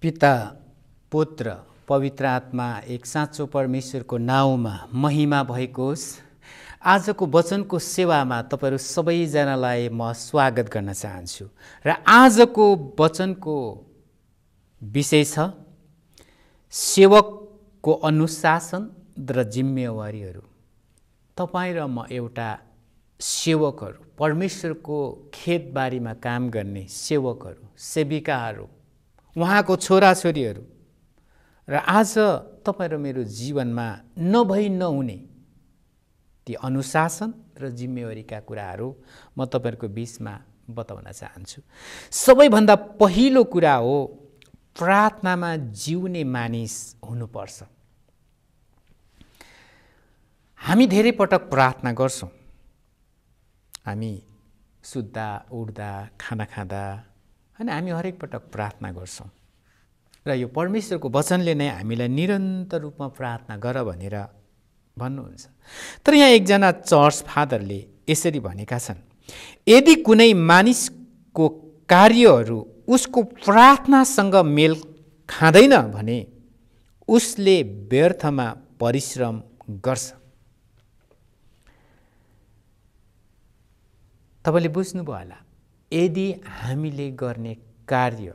पिता पुत्र पवित्र आत्मा एक साँचो परमेश्वरको नाउँमा महिमा भएको होस्। आजको वचनको सेवामा तपाईहरु सबैजनालाई म स्वागत गर्न चाहन्छु र आजको वचनको विषय छ सेवकको अनुशासन र जिम्मेवारीहरू। तपाई र म एउटा सेवकहरू, परमेश्वरको खेतबारीमा काम गर्ने सेवकहरू, सेविकाहरू, उहाँको छोराछोरीहरू र आज तपाईं र मेरो जीवनमा नभई नहुने ती अनुशासन र जिम्मेवारीका कुराहरू म तपाईहरुको बीचमा बताउन चाहन्छु। सबैभन्दा पहिलो कुरा हो प्रार्थनामा जिउने मानिस हुनुपर्छ। हामी धेरै पटक प्रार्थना गर्छौं। हामी सुत्दा, उठ्दा, खाना खाँदा अनि हामी हरेक पटक प्रार्थना गर्छौं र यो परमेश्वरको वचनले नै हामीलाई निरन्तर रूपमा प्रार्थना गर भनेर भन्नुहुन्छ। तर यहाँ एकजना चर्च फादरले यसरी भनेका छन्, यदि कुनै मानिसको कार्यहरू उसको प्रार्थनासँग मेल खाँदैन भने उसले व्यर्थमा परिश्रम गर्छ। तपाईले बुझ्नुभयो होला, यदि हामीले गर्ने कार्य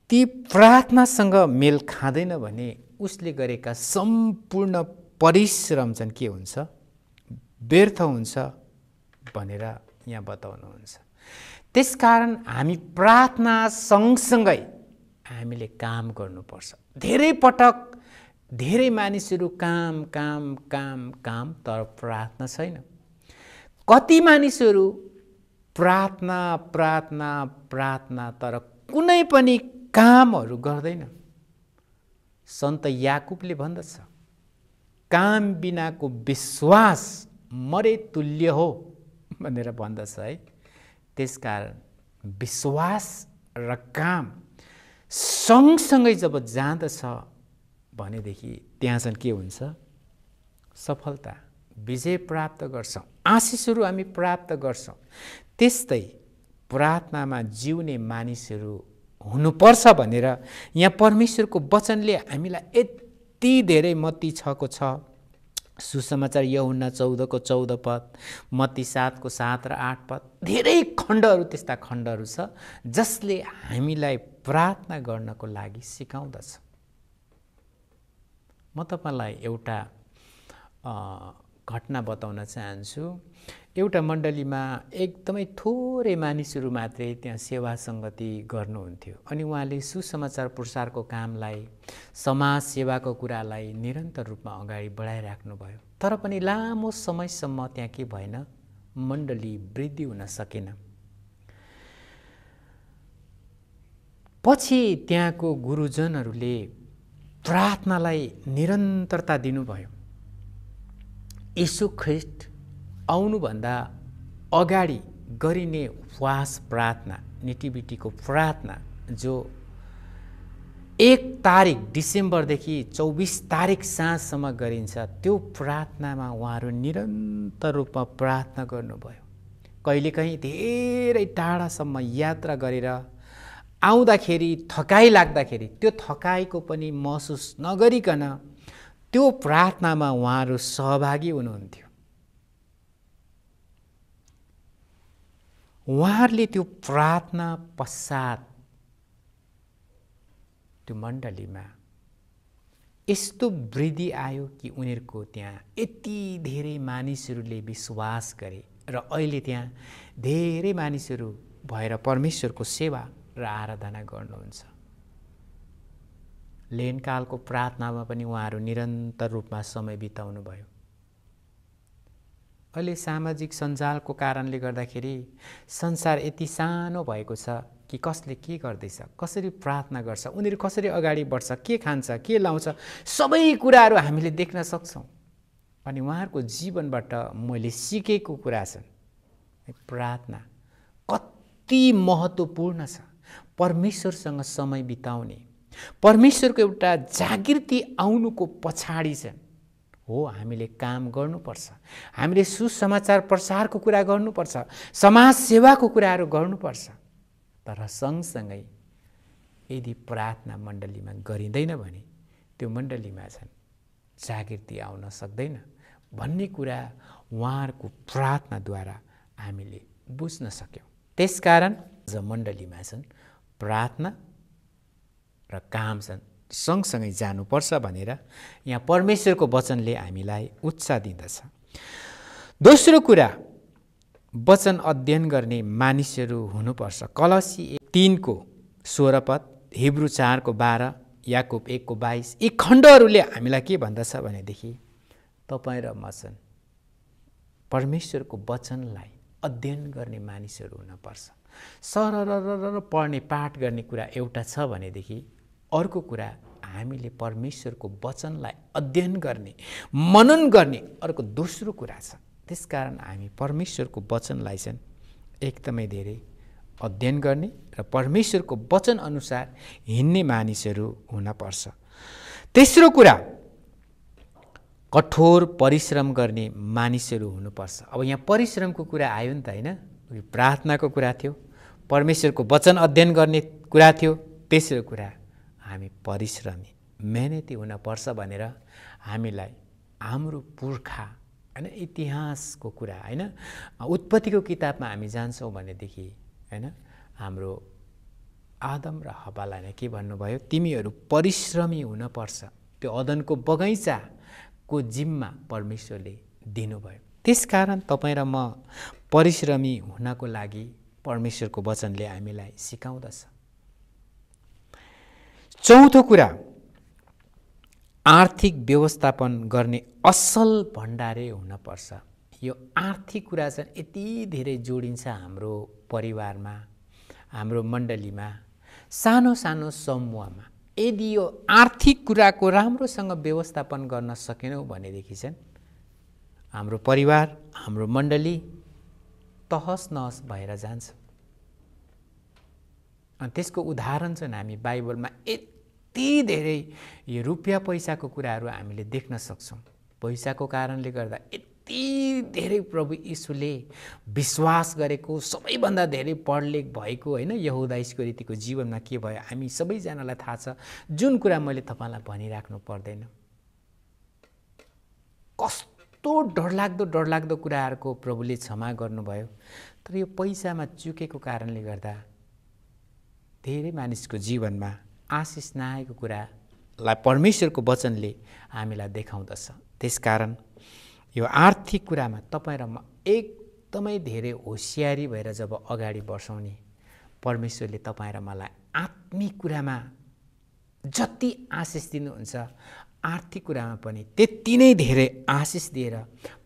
ती प्रार्थनासँग मेल खाँदैन भने उसले गरेका सम्पूर्ण परिश्रम चाहिँ के हुन्छ? व्यर्थ हुन्छ भनेर यहाँ बताउनुहुन्छ। त्यसकारण हामी प्रार्थना सँगसँगै हामीले काम गर्नुपर्छ। धेरै पटक धेरै मानिसहरू काम काम काम काम तर प्रार्थना छैन। कति मानिसहरू प्रार्थना प्रार्थना प्रार्थना तर कुनै पनि कामहरू गर्दैन। सन्त याकुबले भन्दछ, काम बिनाको विश्वास मरे तुल्य हो भनेर भन्दछ है। त्यसकारण विश्वास र काम सँगसँगै जब जाँदछ भनेदेखि त्यहाँ चाहिँ के हुन्छ? सफलता, विजय प्राप्त गर्छौं, आशिषहरू हामी प्राप्त गर्छौं। त्यस्तै प्रार्थनामा जिउने मानिसहरू हुनुपर्छ भनेर यहाँ परमेश्वरको वचनले हामीलाई यति धेरै मत्ती 6 को 6, सुसमाचार यूहन्ना 14 को 14 पद, मत्ती 7 को 7 र 8 पद, धेरै खण्डहरू त्यस्ता खण्डहरू छ जसले हामीलाई प्रार्थना गर्नको लागि सिकाउँदछ। म तपाईलाई एउटा घटना बताउन चाहन्छु। एउटा मण्डलीमा एकदमै थोरै मानिसहरू मात्रै त्यहाँ सेवा संगति गर्नुहुन्थ्यो अनि उहाँले सुसमाचार प्रसारको कामलाई, समाज सेवाको कुरालाई निरन्तर रूपमा अगाडि बढाइराख्नु भयो। तर पनि लामो समयसम्म त्यहाँ के भएन? मण्डली वृद्धि हुन सकेन। पछि त्यहाँको गुरुजनहरूले प्रार्थनालाई निरन्तरता दिनुभयो। यीशु ख्रीष्ट आउनुभन्दा अगाडि गरिने उपवास प्रार्थना, नेटिभिटीको प्रार्थना जो 1 तारिक डिसेम्बरदेखि 24 तारिक साँझसम्म गरिन्छ, त्यो प्रार्थनामा उहाँहरू निरन्तर रूपमा प्रार्थना गर्नुभयो। कहिलेकाहीँ धेरै टाढासम्म यात्रा गरेर आउँदाखेरि थकाइ लाग्दाखेरि त्यो थकाइको पनि महसुस नगरिकन त्यो प्रार्थनामा उहाँहरू सहभागी हुनुहुन्थ्यो। उहाँहरूले त्यो प्रार्थना पश्चात त्यो मण्डलीमा यस्तो वृद्धि आयो कि उनीहरूको त्यहाँ यति धेरै मानिसहरूले विश्वास गरे र अहिले त्यहाँ धेरै मानिसहरू भएर परमेश्वरको सेवा र आराधना गर्नुहुन्छ। लेनकालको प्रार्थनामा पनि उहाँहरू निरन्तर रूपमा समय बिताउनु भयो। अहिले सामाजिक सञ्जालको कारणले गर्दाखेरि संसार यति सानो भएको छ कि कसले के गर्दैछ, कसरी प्रार्थना गर्छ, उनीहरू कसरी अगाडि बढ्छ, के खान्छ, के लाउँछ, सबै कुराहरू हामीले देख्न सक्छौं। अनि उहाँहरूको जीवनबाट मैले सिकेको कुरा छ, प्रार्थना कति महत्त्वपूर्ण छ। परमेश्वरसँग समय बिताउने, परमेश्वरको एउटा जागृति आउनुको पछाडि चाहिँ हो हामीले काम गर्नुपर्छ। हामीले सुसमाचार प्रसारको कुरा गर्नुपर्छ, समाज सेवाको कुराहरू गर्नुपर्छ। तर सँगसँगै यदि प्रार्थना मण्डलीमा गरिँदैन भने त्यो मण्डलीमा छन् जागृति आउन सक्दैन भन्ने कुरा उहाँहरूको प्रार्थनाद्वारा हामीले बुझ्न सक्यौँ। त्यसकारण ज मण्डलीमा छन् प्रार्थना र काम छन् सँगसँगै जानुपर्छ भनेर यहाँ परमेश्वरको वचनले हामीलाई उत्साह दिँदछ। दोस्रो कुरा, वचन अध्ययन गर्ने मानिसहरू हुनुपर्छ। कलसी 3:16 पद, हिब्रू 4:12, याकुब 1:22 यी खण्डहरूले हामीलाई के भन्दछ भनेदेखि तपाईँ र म चाहिँ परमेश्वरको वचनलाई अध्ययन गर्ने मानिसहरू हुनुपर्छ। सरर पढ्ने पाठ गर्ने कुरा एउटा छ भनेदेखि अर्को कुरा हामीले परमेश्वरको वचनलाई अध्ययन गर्ने मनन गर्ने अर्को दोस्रो कुरा छ। त्यसकारण हामी परमेश्वरको वचनलाई चाहिँ एकदमै धेरै अध्ययन गर्ने र परमेश्वरको वचन अनुसार हिँड्ने मानिसहरू हुनपर्छ। तेस्रो कुरा, कठोर परिश्रम गर्ने मानिसहरू हुनुपर्छ। अब यहाँ परिश्रमको कुरा आयो नि त, होइन? प्रार्थनाको कुरा थियो, परमेश्वरको वचन अध्ययन गर्ने कुरा थियो। तेस्रो कुरा, हामी परिश्रमी मेहनती हुनपर्छ भनेर हामीलाई हाम्रो पुर्खा होइन इतिहासको कुरा होइन उत्पत्तिको किताबमा हामी जान्छौँ भनेदेखि होइन हाम्रो आदम र हव्वालाई नै के भन्नुभयो, तिमीहरू परिश्रमी हुनपर्छ। त्यो अदनको बगैँचाको जिम्मा परमेश्वरले दिनुभयो। त्यसकारण तपाईँ र म परिश्रमी हुनको लागि परमेश्वरको वचनले हामीलाई सिकाउँदछ। चौथो कुरा, आर्थिक व्यवस्थापन गर्ने असल भण्डारे हुनपर्छ। यो आर्थिक कुरा चाहिँ यति धेरै जोडिन्छ हाम्रो परिवारमा, हाम्रो मण्डलीमा, सानो सानो समूहमा। यदि यो आर्थिक कुराको राम्रोसँग व्यवस्थापन गर्न सकेनौँ भनेदेखि चाहिँ हाम्रो परिवार, हाम्रो मण्डली तहस नहस भएर जान्छ। अनि त्यसको उदाहरण चाहिँ हामी बाइबलमा यति धेरै यो रुपियाँ पैसाको कुराहरू हामीले देख्न सक्छौँ। पैसाको कारणले गर्दा यति धेरै प्रभु यीशुले विश्वास गरेको सबैभन्दा धेरै पढलेख भएको होइन यहुदा इस्करियोतीको जीवनमा के भयो हामी सबैजनालाई थाहा छ। जुन कुरा मैले तपाईँलाई भनिराख्नु पर्दैन, कस्तो डरलाग्दो कुराहरूको प्रभुले क्षमा गर्नुभयो। तर यो पैसामा चुकेको कारणले गर्दा धेरै मानिसको जीवनमा आशिष नआएको कुरालाई परमेश्वरको वचनले हामीलाई देखाउँदछ। त्यसकारण यो आर्थिक कुरामा तपाईँ र म एकदमै धेरै होसियारी भएर जब अगाडि बढ्छौँ नि, परमेश्वरले तपाईँ र मलाई आत्मिक कुरामा जति आशिष दिनुहुन्छ आर्थिक कुरामा पनि त्यति नै धेरै आशिष दिएर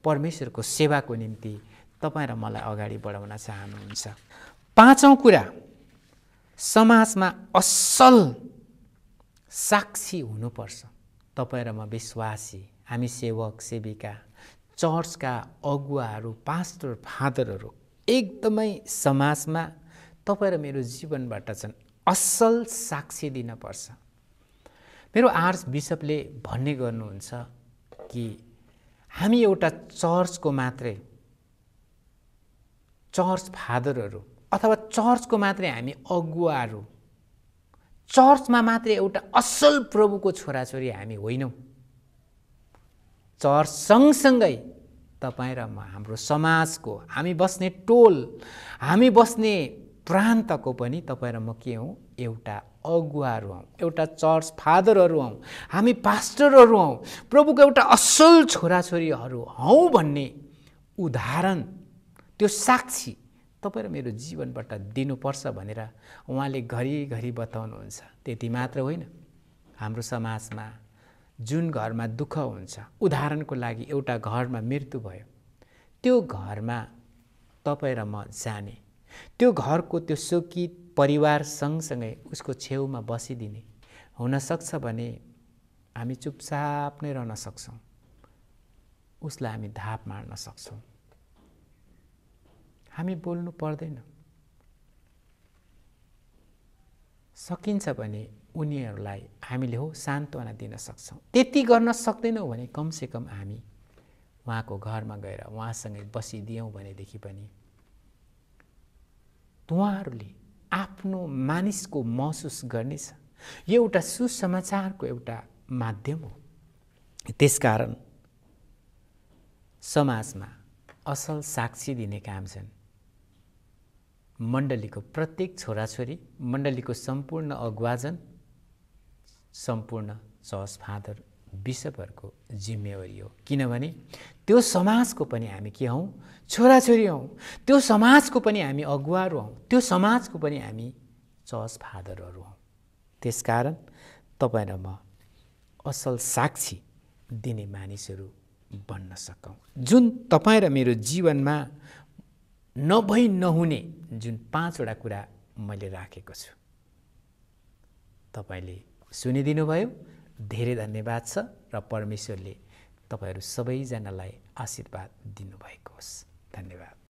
परमेश्वरको सेवाको निम्ति तपाईँ र मलाई अगाडि बढाउन चाहनुहुन्छ। पाँचौँ कुरा, समाजमा असल साक्षी हुनुपर्छ। तपाईँ र म विश्वासी, हामी सेवक सेविका, चर्चका अगुवाहरू, पास्टर फादरहरू एकदमै समाजमा तपाईँ र मेरो जीवनबाट चाहिँ असल साक्षी दिनपर्छ। मेरो आर्च बिसपले भन्ने गर्नुहुन्छ कि हामी एउटा चर्चको मात्रै चर्च फादरहरू अथवा चर्चको मात्रै हामी अगुवाहरू, चर्चमा मात्रै एउटा असल प्रभुको छोराछोरी हामी होइनौँ। चर्च सँगसँगै तपाईँ र म हाम्रो समाजको, हामी बस्ने टोल, हामी बस्ने प्रान्तको पनि तपाईँ र म के हौँ, एउटा अगुवाहरू हौँ, एउटा चर्च फादरहरू हौँ, हामी पास्टरहरू हौँ, प्रभुको एउटा असल छोराछोरीहरू हौँ भन्ने उदाहरण, त्यो साक्षी तपाईँ र मेरो जीवनबाट दिनुपर्छ भनेर उहाँले घरिघरि बताउनुहुन्छ। त्यति मात्र होइन, हाम्रो समाजमा जुन घरमा दुःख हुन्छ, उदाहरणको लागि एउटा घरमा मृत्यु भयो, त्यो घरमा तपाईँ र म जाने, त्यो घरको त्यो शोकित परिवार सँगसँगै उसको छेउमा बसिदिने। हुनसक्छ भने हामी चुपचाप नै रहन सक्छौँ, उसलाई हामी धाप मार्न सक्छौँ, हामी बोल्नु पर्दैन। सकिन्छ भने उनीहरूलाई हामीले हो सान्त्वना दिन सक्छौँ। त्यति गर्न सक्दैनौँ भने कमसेकम हामी उहाँको घरमा गएर उहाँसँगै बसिदियौँ भनेदेखि पनि उहाँहरूले आफ्नो मानिसको महसुस गर्नेछ। यो एउटा सुसमाचारको एउटा माध्यम हो। त्यसकारण समाजमा असल साक्षी दिने काम छन् मण्डलीको प्रत्येक छोराछोरी, मण्डलीको सम्पूर्ण अगुवाजन, सम्पूर्ण चर्च फादर, बिसपहरूको जिम्मेवारी हो। किनभने त्यो समाजको पनि हामी के हौँ? छोराछोरी हौँ। त्यो समाजको पनि हामी अगुवाहरू हौँ। त्यो समाजको पनि हामी चर्च फादरहरू हौँ। त्यसकारण तपाईँ र म असल साक्षी दिने मानिसहरू बन्न सकौँ। जुन तपाईँ र मेरो जीवनमा नभई नहुने जुन 5वटा कुरा मैले राखेको छु, तपाईँले सुनिदिनु भयो। धेरै धन्यवाद छ र परमेश्वरले तपाईँहरू सबैजनालाई आशीर्वाद दिनुभएको होस्। धन्यवाद।